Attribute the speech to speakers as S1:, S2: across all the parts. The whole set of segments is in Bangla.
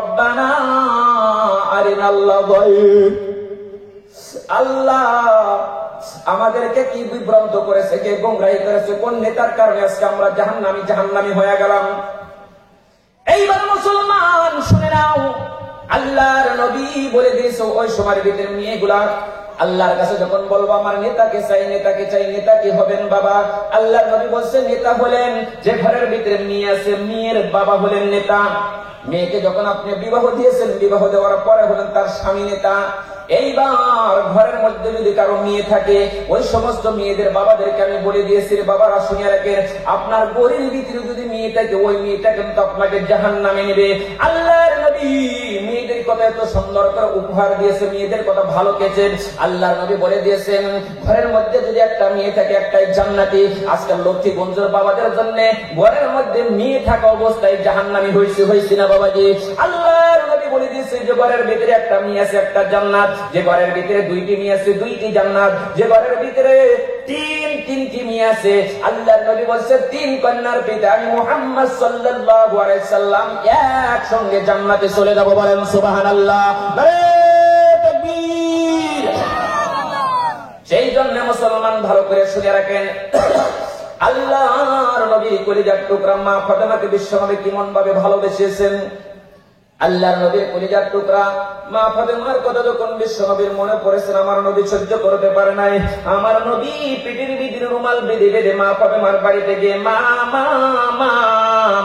S1: রব্বানা আরিনাল্লাহ, আল্লাহ আমাদেরকে কি বিভ্রান্ত করেছে, কে গোমরাহি করেছে, কোন নেতার কারণে আজকে আমরা জাহান্নামী হয়ে গেলাম। এইবার মুসলমান শুনে নাও, আল্লাহর নবী বলে দিয়েছে ওই সময়ের ভিতরে মেয়েগুলা আল্লাহর কাছে যখন বলবো আমার নেতাকে চাই, নেতাকে চাই, নেতা কি হবেন বাবা? আল্লাহর নবী বলছে নেতা হলেন যে ঘরের ভিতরে মেয়ে আছে, মেয়ের বাবা হলেন নেতা। মেয়েকে যখন আপনি বিবাহ দিয়েছেন, বিবাহ দেওয়ার পরে হলেন তার স্বামী নেতা। এইবার ঘরের মধ্যে যদি কারো মেয়ে থাকে, ওই সমস্ত মেয়েদের বাবাদেরকে আমি বলে দিয়েছি বাবারা শুনে রাখেন, আপনার গরিব ভিতরে যদি মেয়ে থাকে, ওই মেয়েটা কিন্তু আপনাকে জাহান্নামে নেবে। আল্লাহর নবী মেয়েদের কথা এত সুন্দর করে উপহার দিয়েছে, মেয়েদের কথা ভালো কেছেন। আল্লাহর নবী বলে দিয়েছেন ঘরের মধ্যে যদি একটা মেয়ে থাকে, একটাই জান্নাতি। আজকাল লক্ষ্মীগঞ্জের বাবাদের জন্য ঘরের মধ্যে মেয়ে থাকা অবস্থায় জাহান্নামী হয়েছে না বাবাজি? আল্লাহর নবী বলে দিয়েছে যে ঘরের ভিতরে একটা মেয়ে আছে, একটা জান্নাত। যে ঘরের ভিতরে দুইটি মেয়ে আছে, দুইটি জান্নাত। যে ঘরের ভিতরে তিনটি মেয়ে আছে, আল্লাহর নবী বলছে তিন কন্যার পিতা আমি মুহাম্মদ সাল্লাল্লাহু আলাইহি সাল্লাম একসঙ্গে জান্নাতে চলে যাব। বলেন সুবহানাল্লাহ। সেই জন্য মুসলমান ভালো করে শুনে রাখেন, আল্লাহর নবী কলিজার টুকরা মা ফাতেমাকে বিশ্বনবী কেমন ভাবে ভালোবেসেছেন। আল্লাহর নবীর কলিজার টুকরা মা ফাতেমার কথা যখন বিশ্বনবীর মনে পড়েছেন, আমার নবী সহ্য করতে পারে নাই। আমার নবী পিঠের ভিতরে রুমাল বেঁধে বেঁধে মা ফাতেমার বাড়িতে গিয়ে মা মা মা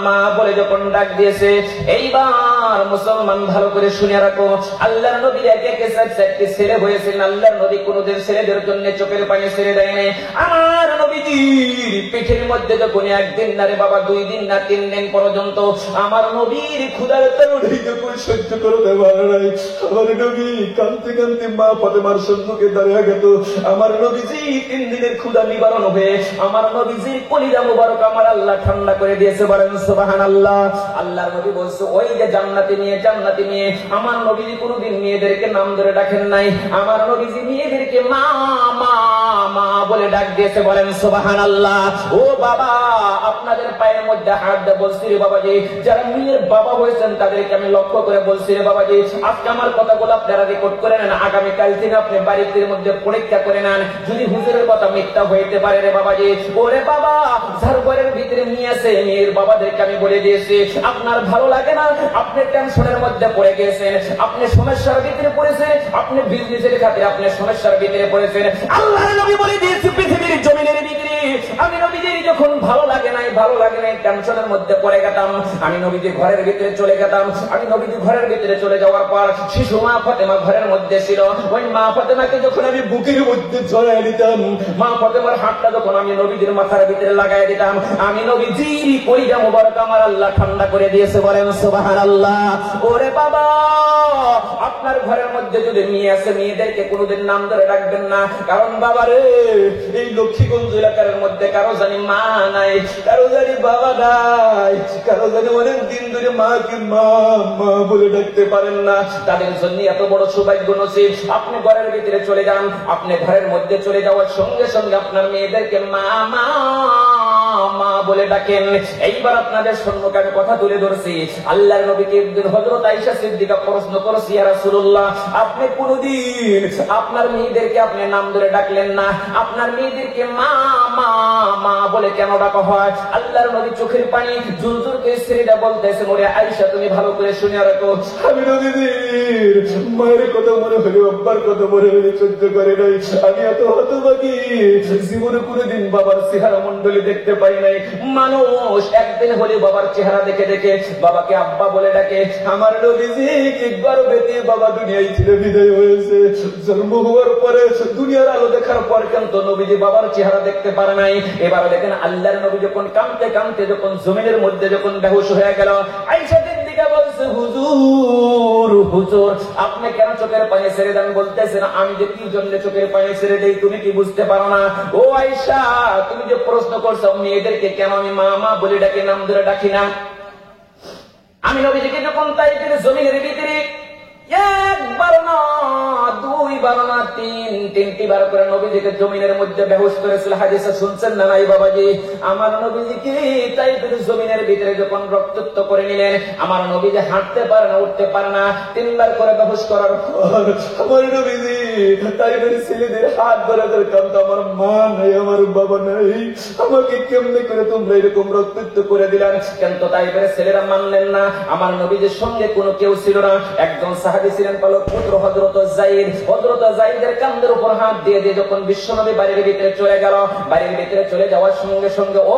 S1: মা বলে যখন ডাক দিয়েছে। এইবার মুসলমান ভালো করে শুনে রাখো, আল্লাহর নবীর একে একে চারটি ছেলে হয়েছেন। আল্লাহর নবী কোনদিন ছেলেদের জন্য চোখের পানি ছেড়ে দেয় নাই। আমার নবীজির পিঠের মধ্যে যখন একদিন না রে বাবা, 2 দিন না 3 দিন পর্যন্ত আমার নবীর ক্ষুধার কারণে যখন সহ্য করতে পারে নাই, আমার নবী কাঁদতে কাঁদতে মা ফাতেমার সম্মুখে দাঁড়িয়ে গেল। আমার নবীজি 3 দিনের ক্ষুধা নিবারণ হয়ে আমার নবীজির কলিজা মুবারক আমার আল্লাহ ঠান্ডা করে দিয়েছে। বলেন সুবহানাল্লাহ। আল্লাহর নবী বলছে ওই যে জান্নাতি মেয়ে, আমার নবীজি কোনদিন মেয়েদেরকে নাম ধরে ডাকেন নাই। আমার নবীজি মেয়েদেরকে মা মা মা বলে ডাক দিয়েছে। বলেন সুবহানাল্লাহ। ও বাবা, আপনাদের পায়ের মধ্যে হাত দিয়ে বলছি রে বাবাজি, যারা মেয়ের বাবা হয়েছেন তাদেরকে আমি লক্ষ্য করে বলছি রে বাবাজি, আজকে আমার কথাগুলো আপনারা রেকর্ড করে নেন, আগামীকাল থেকে আপনি বাড়িতে মধ্যে পরীক্ষা করে নেন। যদি হুজুরের কথা মিথ্যা হইতে পারে রে বাবাজি, ওরে বাবা যার ঘরের ভিতরে মেয়ে আছে, মেয়ের বাবাদেরকে আমি বলে দিয়েছি আপনার ভালো লাগে না, আপনি টেনশনের মধ্যে পড়ে গেছেন, আপনি সমস্যার ভিতরে পড়েছেন, আপনি বিজনেসের খাতিরে আপনি সমস্যার ভিতরে পড়েছেন। আল্লাহর নবী বলে দিয়েছে পৃথিবীর জমিনের ভিতরে আমি নবীজির যখন ভালো লাগে নাই টেনশনের মধ্যে পড়ে গেতাম, আমি নবীজির ঘরের ভিতরে চলে গেতাম। আমি নবীজি ঘরের ভিতরে চলে যাওয়ার পর শিশু মা ফাতেমা ঘরের মধ্যে ছিল। ওই মা ফাতেমাকে যখন আমি বুকের মধ্যে জড়ায় দিতাম, মা ফাতেমার হাতটা যখন আমি নবীজির মাথার ভিতরে লাগাই দিতাম, আমি নবীজির কলিজা মুবারক আমার আল্লাহ ঠান্ডা করে দিয়েছে। বলেন সুবহানাল্লাহ। ওরে বাবা, আপনার ঘরের মধ্যে যদি মেয়ে আছে, মেয়েদেরকে কোনোদিন নাম ধরে ডাকবেন না, কারণ বাবা রে এই লক্ষ্মীগঞ্জ এলাকার মধ্যে কারো জানি মা নাই, কারো জানি বাবা নাই, কারো জানি অনেক দিন ধরে মাকে মা মা বলে ডাকতে পারেন না। তাদের জন্য এত বড় সৌভাগ্য নসিব। আপনি ঘরের ভিতরে চলে যান, আপনি ঘরের মধ্যে চলে যাওয়ার সঙ্গে সঙ্গে আপনার মেয়েদেরকে মা মা মা বলে ডাকেন। এইবার আপনাদের সম্মুখে আমি কথা তুলে ধরছি, আল্লাহর নবীকে একদিন হযরত আয়েশা সিদ্দিকা প্রশ্ন করেছে, ইয়া রাসূলুল্লাহ আপনি কোনদিন আপনার মেয়েদেরকে আপনি নাম ধরে ডাকলেন না, আপনার মেয়েদেরকে মা মা মা বলে কেন ডাকা হয়? আল্লাহর নবী চোখের পানি জুলজুল করে ছেড়ে বলতেছেন, ওরে আয়েশা তুমি ভালো করে শুনে রাখো, আমি নবীজির মায়ের কথা মনে হলে, আব্বার কথা মনে হলে সহ্য করে নাই। আমি এত হতভাগী, জীবনে কোনদিন বাবার চেহারা মন্ডলী দেখতে পাই নাই। মানুষ একদিন হলে বাবার চেহারা দেখে দেখে বাবাকে আব্বা বলে ডাকে। আমার নবীজি গর্ভেতে বাবা দুনিয়ায় ছেড়ে বিদায় হয়েছে, জন্ম হওয়ার পরে দুনিয়ার আলো দেখার পর কিন্তু নবীজি বাবার চেহারা দেখতে পারে নাই। এবার দেখেন আল্লাহর নবী যখন কাঁদতে কাঁদতে যখন জমিনের মধ্যে যখন বেহুশ হয়ে গেল, আয়েশা সিদ্দিকা বলছে, হুজুর হুজুর আপনি কেন চোখের পানি ছেড়ে দেন? বলতেছেন আমি যে কি জন্য চোখের পানি ছেড়ে দেই তুমি কি বুঝতে পারো না? ও আয়েশা তুমি যে প্রশ্ন করছো মেয়েদেরকে কেন আমি মা মা বলে ডাকি, নাম ধরে ডাকি না, আমি নবীজিকে যখন তাইফের জমিনের ভিতরে 1 বার না 2 বার না তিনটি বার করে নবীজিকে জমিনের মধ্যে বেহুশ করেছিল। হাদিসে শুনছেন না নাই বাবাজি? আমার নবীজিকে তাইফের জমিনের ভিতরে যখন রক্তাক্ত করে নিলেন, আমার নবীজি হাঁটতে পারে না, উঠতে পারে না। তিনবার করে বেহুশ করার পর আমার নবীজি তাইফের ছেলেদের হাত ধরে ধরে কাঁদতো, আমার মা নাই, আমার বাবা নাই, আমাকে কেমনে করে তোমরা এরকম রক্তাক্ত করে দিলেন? কিন্তু তাইফের ছেলেরা মানলেন না। আমার নবীজির সঙ্গে কোনো কেউ ছিল না। একজন সাহাবী ছিলেন পালক পুত্র হযরত যায়েদ। হযরত যায়েদের কাঁধের উপর হাত দিয়ে দিয়ে যখন বিশ্বনবী বাড়ির ভিতরে চলে গেল, বাড়ির ভিতরে চলে যাওয়ার সঙ্গে সঙ্গে ও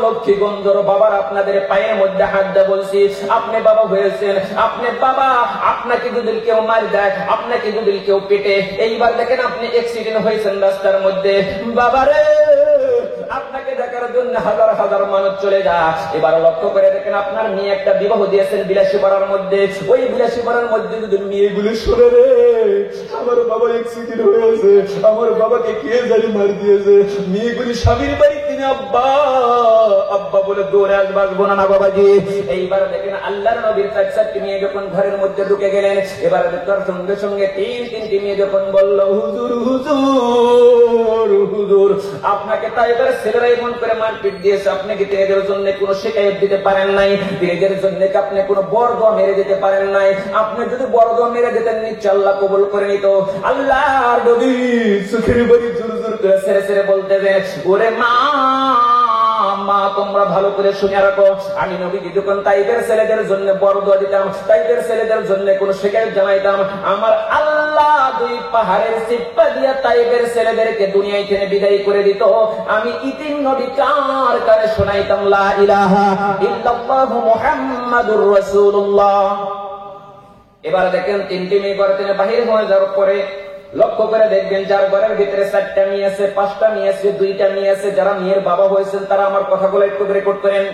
S1: লক্ষ্মীগঞ্জের বাবার, আপনাদের পায়ের মধ্যে হাত দিয়ে বলছি, আপনি বাবা হয়েছেন, আপনি বাবা, আপনাকে যদি কেউ মারি দেয়, আপনাকে যদি কেউ পেটে, এইবার দেখেন আপনি অ্যাক্সিডেন্ট হয়েছেন রাস্তার মধ্যে, বাবারে আপনাকে দেখার জন্য হাজার হাজার মানুষ চলে যায়। এবার লক্ষ্য করে দেখেন আপনার মেয়ে একটা বিবাহ দিয়েছেন বিলাসী পাড়ার মধ্যে, ওই বিলাসী পাড়ার মধ্যে যদি মেয়েগুলি শুনে রে আমার বাবা অ্যাক্সিডেন্ট হয়েছে, আমার বাবাকে কে জানি মার দিয়েছে, মেয়েগুলি স্বামীর বাড়ি তিনি আব্বা আব্বা বলে দৌড়ে আসবে, আসবো না না বাবাজি? এইবার দেখেন আল্লাহর নবীর চারটি মেয়ে যখন ঘরের মধ্যে ঢুকে গেলেন, এবার তার সঙ্গে সঙ্গে তিনটি মেয়ে যখন বলল, হুজুর হুজুর হুজুর, আপনাকে তাই এবার ছেলেরা এমন করে মারপিট দিয়েছে, আপনি কি এদের জন্য কোনো শিকায়ত দিতে পারেন নাই? এদের জন্য কি আপনি কোনো বর্গ মেরে দিতে পারেন নাই? আপনি যদি বর্গ মেরে দিতেন নিশ্চয় আল্লাহ কবুল করে নিত। আল্লাহর নবী চোখের বাড়ি জোর জোর করে ছেড়ে ছেড়ে বলতে দেন, ওরে মা মা তোমরা ভালো করে শুনে রাখো, আমি নবীজি যখন তাইফের ছেলেদের জন্য বরদোয়া দিতাম, তাইফের ছেলেদের জন্য কোন শিকায়ত জানাইতাম, আমার আল্লাহ দুই পাহাড়ের সিপ্পা দিয়া তাইফের ছেলেদেরকে দুনিয়া থেকে বিদায় করে দিত। আমি ইতিম নবী কার কানে শোনাইতাম লা ইলাহা ইল্লাল্লাহু মুহাম্মাদুর রাসূলুল্লাহ। এবার দেখেন তিনটি মেয়ে ঘর থেকে বাহির হয়ে যাওয়ার পরে লক্ষ্য করে দেখবেন যার ঘরের ভিতরে 4টা মেয়ে আছে, 5টা মেয়ে আছে, 2টা মেয়ে আছে, যারা মেয়ের বাবা হয়েছেন তারা আমার কথাগুলো একটু রেকর্ড করেন।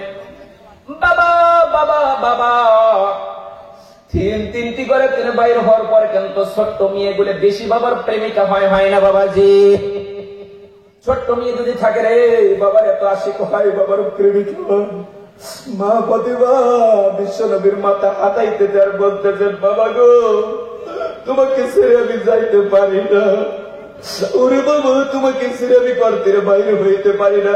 S1: বাবা বাবা বাবা তিনটি করে তিনি বাইর হওয়ার পরে কিন্তু ছোট্ট মেয়েগুলো বেশি বাবার প্রেমিকা হয় না বাবাজি? ছোট্ট মেয়ে যদি থাকে রে বাবার এত আশিক হয়, বাবার প্রেমিকা হয়। মা প্রতিভা বিশ্ব নবীর মাথা হাতাইতে আর বলতেছেন, বাবা গো তোমাকে ছেড়ে আমি যাইতে পারি না, ওরে বাবা তোমাকে ছেড়ে আমি ঘর বাইরে হইতে পারি না।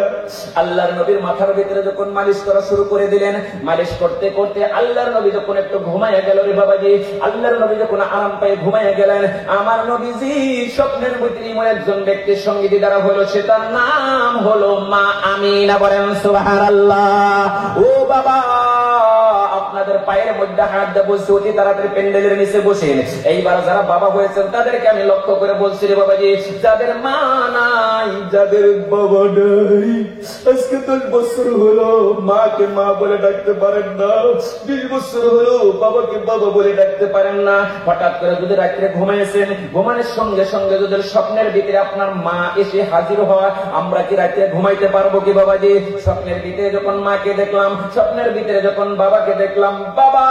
S1: আল্লাহর নবীর মাথার ভিতরে যখন মালিশ করা শুরু করে দিলেন, মালিশ করতে করতে আল্লাহর নবী যখন একটু ঘুমাইয়া গেল রে বাবাজি, আল্লাহর নবী যখন আরাম পেয়ে ঘুমাইয়া গেলেন, আমার নবীজি স্বপ্নের ভিতরে এমন একজন ব্যক্তির সঙ্গে দিদার হলো, সে তার নাম হলো মা আমিনা। বলেন সুবহানাল্লাহ। ও বাবা আপনাদের পায়ের মধ্যে হাত দিয়ে বসে অতি তাড়াতাড়ি প্যান্ডেলের নিচে বসেন। এইবার যারা বাবা হয়েছেন তাদেরকে আমি লক্ষ্য করে বলছি রে বাবাজি, যাদের মা নাই, যাদের বাবা নাই, আজকে 10 বছর হলো মাকে মা বলে ডাকতে পারেন না, 20 বছর হলো বাবাকে বাবা বলে ডাকতে পারেন না। হঠাৎ করে যদি রাত্রে ঘুমাইছেন, ঘুমানোর সঙ্গে সঙ্গে যদি স্বপ্নের ভিতরে আপনার মা এসে হাজির হয়, আমরা কি রাত্রে ঘুমাইতে পারবো কি বাবাজি? স্বপ্নের ভিতরে যখন মাকে দেখলাম, স্বপ্নের ভিতরে যখন বাবাকে দেখলাম, বাবা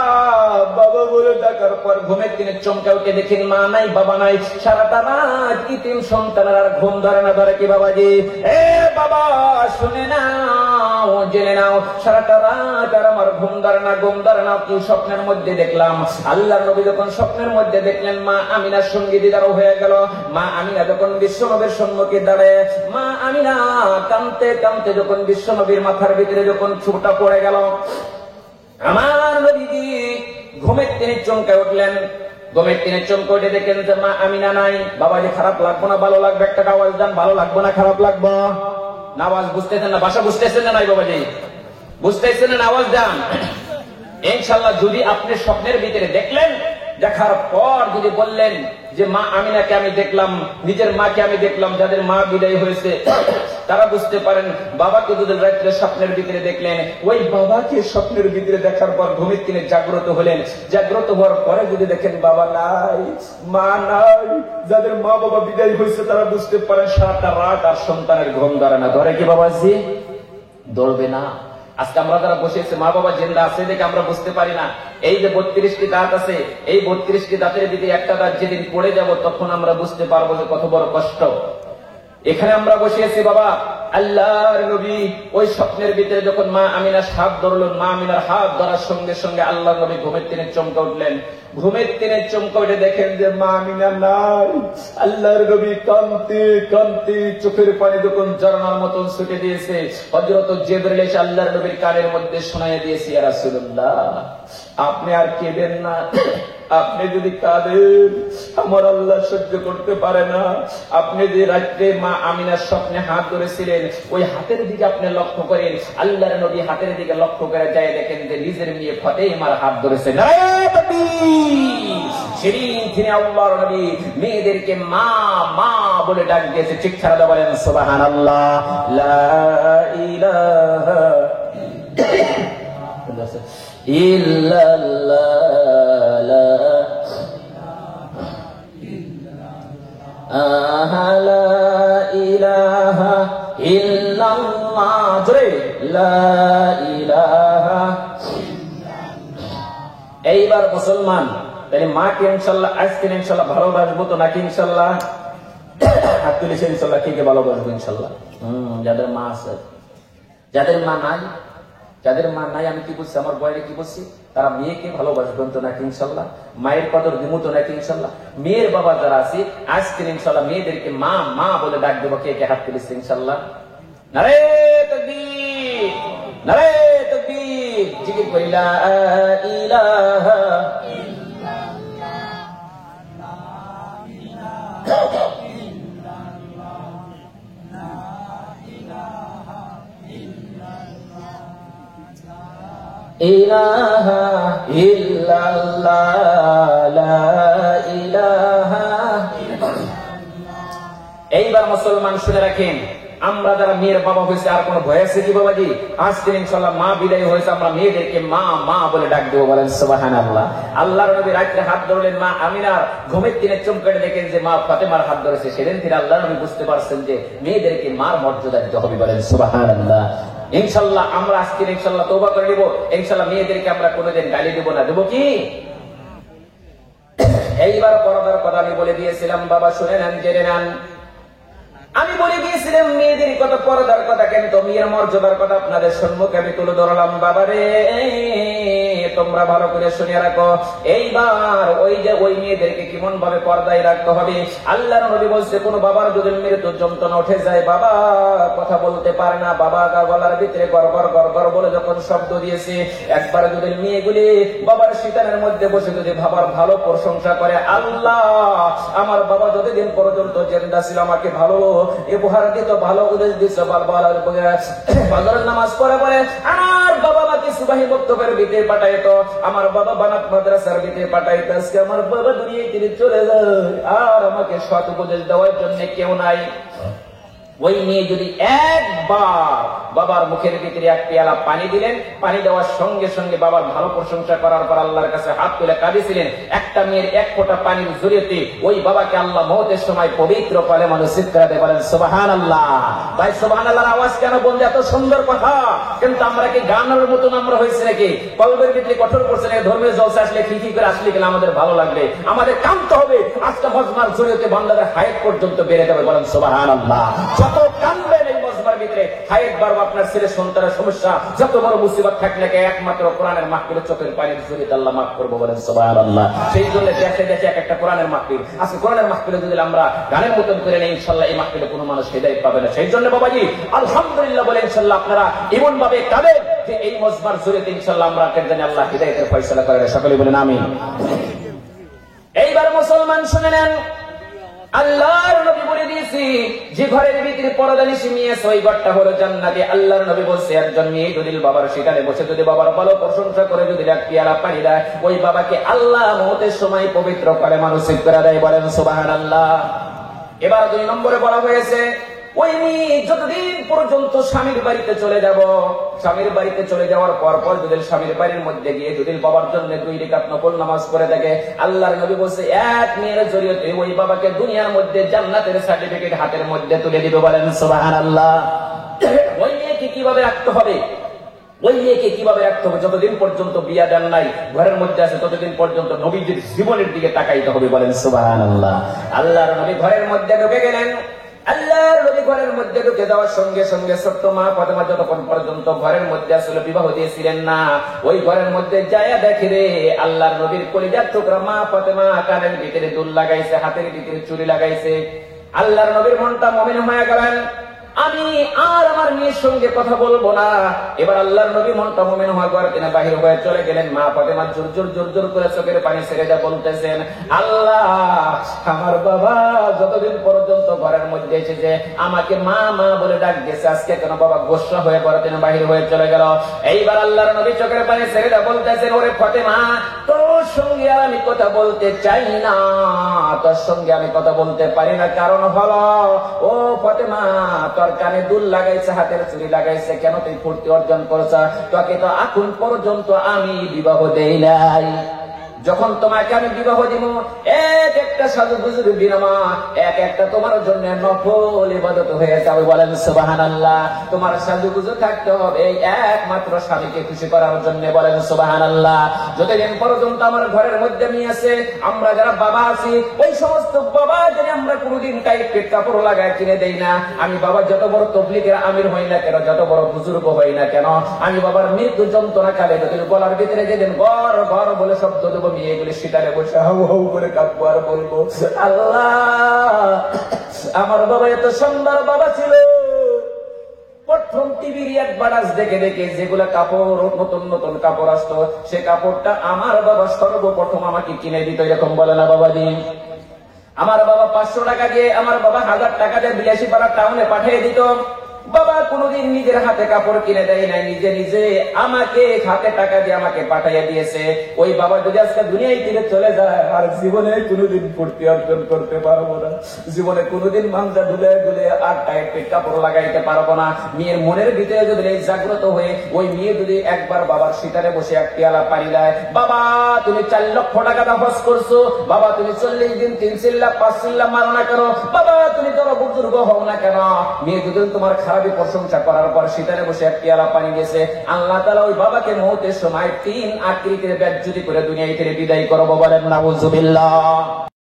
S1: বাবা বলে ডাকার পর ঘুমের দিনে চমকে উঠে দেখেন মা নাই, বাবা নাই, সারাটা রাত ইতিম সন্তানের আর ঘুম ধরে না। ধরে কি বাবাজি? এ বাবা শুনে নাও, জেনে নাও, সারাটা রাত আর আমার ঘুম ধরে না, ঘুম ধরে না। কি স্বপ্নের মধ্যে দেখলাম? আল্লাহর নবী যখন স্বপ্নের মধ্যে দেখলেন মা আমিনার সঙ্গে দিদারও হয়ে গেল, মা আমিনা যখন বিশ্বনবীর সম্মুখে দাঁড়ায়, মা আমিনা কাঁদতে কাঁদতে যখন বিশ্বনবীর মাথার ভিতরে যখন ছুটা পড়ে গেল, আমার নবীজি ঘুমের তিনি চমকে উঠলেন। ঘুমের তিনি চমকে উঠে দেখেন যে মা আমিনা নাই। বাবাজি খারাপ লাগবো না ভালো লাগবে? একটা আওয়াজ দেন, ভালো লাগবো না খারাপ লাগবো? না আওয়াজ বুঝতেছেন না, ভাষা বুঝতেছেন না নাই বাবাজি? বুঝতেছেন না, আওয়াজ দেন। ইনশাআল্লাহ যদি আপনি স্বপ্নের ভিতরে দেখলেন, দেখার পর যদি বললেন যে মা আমিনাকে আমি দেখলাম, নিজের মাকে আমি দেখলাম, যাদের মা বিদায় হয়েছে তারা বুঝতে পারেন। বাবাকে যদি রাত্রে স্বপ্নের ভিতরে দেখলেন, ওই বাবাকে স্বপ্নের ভিতরে দেখার পর ঘুমের দিনে জাগ্রত হলেন, জাগ্রত হওয়ার পরে যদি দেখেন বাবা নাই, মা নাই, যাদের মা বাবা বিদায় হয়েছে তারা বুঝতে পারেন সারাটা রাত আর সন্তানের ঘুম ধরে না। ধরে কি বাবাজি? ধরবে না। আজকে আমরা যারা বসেছি মা বাবা জিন্দা আছে দেখে আমরা বুঝতে পারি না। এই যে 32টি দাঁত আছে, এই 32টি দাঁতের ভিতরে একটা দাঁত যেদিন পড়ে যাব তখন আমরা বুঝতে পারবো যে কত বড় কষ্ট। এখানে আমরা বসে আছি বাবা, আল্লাহর নবী ওই স্বপ্নের ভিতরে যখন মা আমিনার হাত ধরলেন, মা আমিনার হাত ধরার সঙ্গে সঙ্গে আল্লাহর নবী ঘুমের তিনে চমকে উঠলেন। ঘুমের তিনে চমকে উঠে দেখেন যে মা আমিনা নাই। আল্লাহর নবী কাঁদতে কাঁদতে চোখের পানি যখন ঝরনার মতন ছুটে দিয়েছে, হযরত জিবরাইল এসে আল্লাহর নবীর কানের মধ্যে শোনায় দিয়েছে, ইয়া রাসূলুল্লাহ আপনি আর কেঁদেন না, আপনি যদি কাঁদেন আমার আল্লাহ সহ্য করতে পারে না। আপনি যে রাত্রে মা আমিনার স্বপ্নে হাত ধরেছিলেন, ওই হাতের দিকে আপনি লক্ষ্য করেন। আল্লাহর নবী হাতের দিকে লক্ষ্য করে যায় দেখেন যে নিজের মেয়ে ফাতেমার হাত ধরেছে। সেদিন তিনি আল্লাহর নবী মেয়েদেরকে মা মা বলে ডাক দিয়েছে। ঠিক ছাড়া বলেন সুবহানাল্লাহ, লা ইলাহা ইল্লাল্লাহ, লা ইলাহা ইল্লাল্লাহ, জোরে লা ইলাহা। এইবার মুসলমান তাহলে মাকে ইনশাল্লাহ আজকে ইনশাল্লাহ ভালোবাসবো তো নাকি? ইনশাল্লাহ হাত তুলেছে ইনশাল্লাহ কে কে ভালোবাসবো ইনশাল্লাহ? যাদের মা আছে, যাদের মা নাই, যাদের মা নাই আমি কি বলছি, আমার বয়রে কি বলছি, তারা মেয়েকে ভালোবাসবেন তো নাকি ইনশাল্লাহ? মায়ের কদর দিব তো নাকি ইনশাল্লাহ? মেয়ের বাবা যারা আছে আজকে ইনশাল্লাহ মেয়েদেরকে মা মা বলে ডাক দেবো। কে কে হাত তুলেছে ইনশাল্লাহ? নারে তাকবীর, নারে তাকবীর, জিকির করি লা ইলাহা ইলাহা ইল্লাল্লাহ, লা ইলাহা। এইবার মুসলমান শুনে রাখেন, আমরা যারা মেয়ের বাবা হয়েছে আর কোন ভয় আছে কি বাবাজি? আজকে ইনশাল্লাহ মা বিদায় হয়েছে, আমরা মেয়েদেরকে মা মা বলে ডাক দেবো। বলেন সুবহানাল্লাহ। আল্লাহর নবী রাত্রে হাত ধরলেন মা আমিনার, ঘুমের দিনে চমকে দেখেন যে মা ফাতেমার হাত ধরেছে। সেদিন থেকে আল্লাহর নবী বুঝতে পারছেন যে মেয়েদেরকে মার মর্যাদা দিতে হবে। বলেন সুবহানাল্লাহ। ইনশাল্লাহ আমরা আজকে ইনশাল্লাহ তওবা করে নিব। ইনশাল্লাহ মেয়েদেরকে আমরা কোনোদিন গালি দেব না। দেবো কি? এইবার পর্দার কথা আমি বলে দিয়েছিলাম, বাবা শুনে নেন, জেনে নেন। আমি বলে দিয়েছিলাম মেয়েদের কথা, পর্দার কথা, কিন্তু মেয়ের মর্যাদার কথা আপনাদের সম্মুখে আমি তুলে ধরলাম। বাবারে তোমরা ভালো করে শুনে রাখো। এইবার ওই যে ওই মেয়েদেরকে কেমন ভাবে পর্দায় রাখতে হবে। আল্লাহর নবী বলছে, কোন বাবার যদি মৃত্যু যন্ত্রণা উঠে যায়, বাবা কথা বলতে পারে না, বাবা গলার ভিতরে গড় গড় গড় গড় বলে যখন শব্দ দিয়েছে, একবার যদি মেয়েগুলি বাবার শীতানের মধ্যে বসে যদি বাবার ভালো প্রশংসা করে, আল্লাহ আমার বাবা যতদিন পর্যন্ত জিন্দা ছিল আমাকে ভালো উপহার দিত, ভালো উপদেশ দিত, ফজরের নামাজ পড়ে পড়ে আমার বাবা আমাকে সুবাহি বক্তব্যের ভিতরে পাঠাইতো, আমার বাবা বানাত মাদ্রাসার ভিতরে পাঠাইতো। আজকে আমার বাবা দুনিয়ায় তিনি চলে যায় আর আমাকে সৎ উপদেশ দেওয়ার জন্য কেউ নাই। ওই মেয়ে যদি একবার বাবার মুখের ভিতরে এক পেয়ালা পানি দিলেন, পানি দেওয়ার সঙ্গে সঙ্গে বাবার ভালো প্রশংসা করার পর আল্লাহর কাছে হাত তুলে কাঁদিয়েছিলেন, একটা মেয়ের এক ফোঁটা পানির জড়িয়ে ওই বাবাকে আল্লাহ মওতের সময় পবিত্র কালেমা নসিব করে দেয়। বলেন সুবহানাল্লাহ। ভাই সুবহানাল্লাহর আওয়াজ কেন বলতে? এত সুন্দর কথা, কিন্তু আমরা কি গানের মতন আমরা হয়েছে নাকি? কলবের ভিতরে কঠোর করছে নাকি? ধর্মের জলসা আসলে খিখি করে আসলে গেলে আমাদের ভালো লাগবে? আমাদের কামতে হবে আজকে মজমার জড়িয়ে বান্দাদের হায়াত পর্যন্ত বেড়ে যাবে। বলেন সুবহানাল্লাহ। যত কানবেন এই মজমার ভিতরে হায়াত বাড়বে, আপনার ছেলে সন্তানের সমস্যা যত বড় মুসিবত থাকলে একমাত্র কোরআনের মাহফিলে চোখের পানির জড়িয়ে আল্লাহ মাফ করবো। বলেন সুবহানাল্লাহ। সেই জন্য দেশে দেশে এক একটা কোরআনের মাহফিল আজকে। কোরআনের মাহফিলে যদি আমরা গানের মতন করে নেই, ইনশাল্লাহ এই মাহফিলে কোনো মানুষ হেদায়েত পাবে না। সেই জন্য বাবাজি আলহামদুলিল্লাহ বলে ইনশাল্লাহ আপনারা এমন ভাবে কাঁদেন যে এই মজমার জড়িয়ে ইনশাল্লাহ আমরা জানি আল্লাহ হেদায়েতের ফয়সালা করেন। সকলে বলেন আমিন। এইবার মুসলমান শুনে নেন, আল্লাহর নবী বলে দিয়েছি যে ঘরের ভিতরে পর্দা নিশি মেয়ে আছে ওই ঘরটা হলো জান্নাতি। আল্লাহর নবী বলছে, একজন মেয়ে যদি বাবার সেখানে বসে যদি বাবার ভালো প্রশংসা করে যদি এক পেয়ালা পানি দেয়, ওই বাবাকে আল্লাহ মওতের সময় পবিত্র করে মানসিক করে দেয়। বলেন সুবহানাল্লাহ। এবার 2 নম্বরে বলা হয়েছে, ওই মেয়ে যতদিন পর্যন্ত স্বামীর বাড়িতে চলে যাব, স্বামীর বাড়িতে চলে যাওয়ার পর পর যদি স্বামীর বাড়ির মধ্যে গিয়ে যদি বাবার জন্য 2 রাকাত নফল নামাজ পড়ে থাকে, আল্লাহর নবী বলছে এক মেয়ের জড়িয়ে ওই বাবাকে দুনিয়ার মধ্যে জান্নাতের সার্টিফিকেট হাতের মধ্যে তুলে দিবে। বলেন সুবহানাল্লাহ। ওই মেয়েকে কিভাবে রাখতে হবে? ওই মেয়েকে কিভাবে রাখতে হবে? যতদিন পর্যন্ত বিয়া দেন নাই, ঘরের মধ্যে আছে, ততদিন পর্যন্ত নবীজির জীবনের দিকে তাকাইতে হবে। বলেন সুবহানাল্লাহ। আল্লাহর নবী ঘরের মধ্যে ঢুকে গেলেন, আল্লাহর নবী ঘরের মধ্যে ঢুকে যাওয়ার সঙ্গে সঙ্গে ছোট্ট মা ফাতেমা যতক্ষণ পর্যন্ত ঘরের মধ্যে আসলে বিবাহ দিয়েছিলেন না, ওই ঘরের মধ্যে যায়া দেখে রে আল্লাহর নবীর কলিজার টুকরা মা ফাতেমা কানের ভিতরে দুল লাগাইছে, হাতের ভিতরে চুড়ি লাগাইছে। আল্লাহর নবীর মনটা মুমিন হয়ে গেলেন, আমি আর আমার মেয়ের সঙ্গে কথা বলবো না। এবার আল্লাহর নবী মনটা মুমিন হওয়ার পর তিনি বাহির হয়ে চলে গেলেন। মা ফাতেমা জোর জোর জোর জোর করে চোখের পানি ছেড়ে যা বলতেছেন, আল্লাহ আমার বাবা যতদিন পর্যন্ত ঘরের মধ্যে এসেছে আমাকে মা মা বলে ডাক দিয়েছে, আজকে কেন বাবা গোসা হয়ে পরে তিনি বাহির হয়ে চলে গেল। এইবার আল্লাহর নবী চোখের পানি ছেড়ে যা বলতেছেন, ওরে ফাতেমা তোর সঙ্গে আর আমি কথা বলতে চাই না, তোর সঙ্গে আমি কথা বলতে পারি না, কারণ হলো ও ফাতেমা তোর কানে দুল লাগাইছে, হাতের চুড়ি লাগাইছে, কেন তুই ফুর্তি অর্জন করছ? তোকে তো এখন পর্যন্ত আমি বিবাহ দেই নাই। যখন তোমাকে আমি বিবাহ দিব এক একটা সাজুগুজুর বিনিময় এক একটা তোমার জন্য নফল ইবাদত হয়ে যাবে। বলেন সুবহানাল্লাহ। তোমার সাজুগুজু থাকতে হবে এই একমাত্র স্বামীকে খুশি করার জন্য। বলেন সুবহানাল্লাহ। যতদিন পর্যন্ত আমার ঘরের মধ্যে নিয়ে আছে, আমরা যারা বাবা আছি ওই সমস্ত বাবা যদি আমরা কোনোদিন টাইপের কাপড় লাগায় কিনে দেই না, আমি বাবা যত বড় তবলিগের আমির হই না কেন, যত বড় বুজুর্গ হই না কেন, আমি বাবার মৃত্যু যন্ত্রণা কালে যদি গলার ভিতরে যেদিন ঘর ঘর বলে শব্দ দেবো, মেয়েগুলি সিটারে বসে হাউ হাউ করে কাঁদবো আর বলবো, আল্লাহ আমার বাবা এত সুন্দর বাবা ছিল। প্রথম টিভির অ্যাডভার্টাইজ দেখে দেখে যেগুলা কাপড় নতুন নতুন কাপড় আসতো, সে কাপড়টা আমার বাবা সর্বপ্রথম আমাকে কিনে দিত। এরকম বলে না বাবা দিন? আমার বাবা 500 টাকা দিয়ে, আমার বাবা 1000 টাকা দিয়ে 82 পাড়া টাউনে পাঠিয়ে দিত। বাবা কোনোদিন নিজের হাতে কাপড় কিনে দেয় নাই, নিজে নিজে আমাকে হাতে টাকা দিয়ে আমাকে পাঠাইয়া দিয়েছে। ওই বাবা যদি আজকে দুনিয়ায় থেকে চলে যায়, আর জীবনে কোনোদিন ফুর্তি অর্জন করতে পারবো না, জীবনে কোনোদিন মাংসা ঢুলে ঢুলে আর টাইপের কাপড় লাগাইতে পারবো না। মেয়ের মনের ভিতরে যদি জাগ্রত হয়ে ওই মেয়ে যদি একবার বাবার সিটারে বসে এক পেয়ালা পানি দেয়, বাবা তুমি 4 লক্ষ টাকা দাফস করছো, বাবা তুমি 40 দিন 3 চিল্লা 5 চিল্লা মারো না কেন, বাবা তুমি তোর বুজুর্গ হও না কেন, মেয়ে যদি তোমার খারাপই প্রশংসা করার পর সিটারে বসে এক পেয়ালা পানি দিয়েছে, আল্লাহ তাআলা ওই বাবাকে মওতের সময় 3 আকৃতির বেজ্জতি করে দুনিয়া থেকে বিদায় করবো। বলেন নাউজুবিল্লাহ।